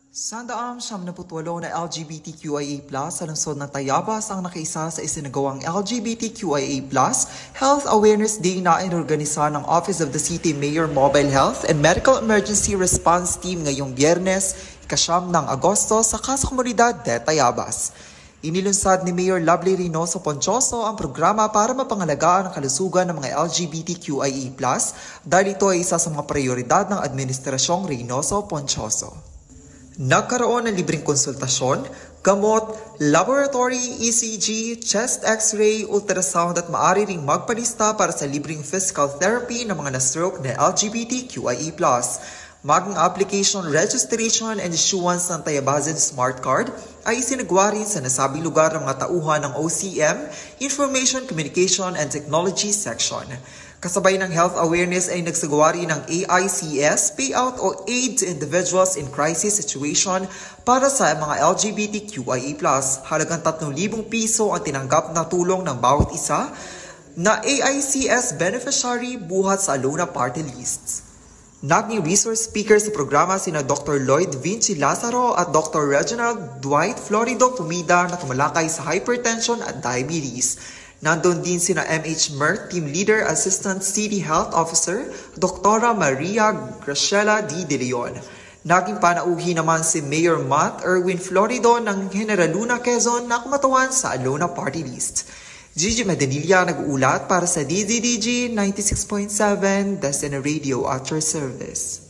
Sandaang 78 na LGBTQIA+ sa lungsod ng Tayabas ang nakaisa sa isinagawang LGBTQIA+ Health Awareness Day na inorganisa ng Office of the City Mayor Mobile Health and Medical Emergency Response Team ngayong Biyernes, 9 ng Agosto sa Casa Comunidad de Tayabas. Inilunsad ni Mayor Lovely Reynoso Ponchoso ang programa para mapangalagaan ang kalusugan ng mga LGBTQIA+, dahil ito ay isa sa mga prioridad ng Administrasyong Reynoso Ponchoso. Nagkaroon ng libreng konsultasyon, gamot, laboratory, ECG, chest x-ray, ultrasound at maaari ring magpalista para sa libreng physical therapy ng mga na-stroke na LGBTQIA+. Maging application registration and issuance ng Tayabasan Smart Card ay isinagawa rin sa nasabing lugar ng mga tauhan ng OCM, Information Communication and Technology Section. Kasabay ng health awareness ay nagsagawa rin ng AICS payout o Aid to Individuals in Crisis Situation para sa mga LGBTQIA+. Halagang 3,000 piso ang tinanggap na tulong ng bawat isa na AICS beneficiary buhat sa Alona Party Lists. Naging resource speaker sa programa sina Dr. Lloyd Vinci Lazaro at Dr. Reginald Dwight Florido Pumida na tumalakay sa hypertension at diabetes. Nandun din sina MH Mert, Team Leader Assistant City Health Officer, Dr. Maria Graciela D. De Leon. Naging panauhi naman si Mayor Matt Erwin Florido ng General Luna, Quezon na kumatawan sa Alona Party List. Gigi Medanilla nag-uulat para sa DZDG 96.7 Destiny Radio at your service.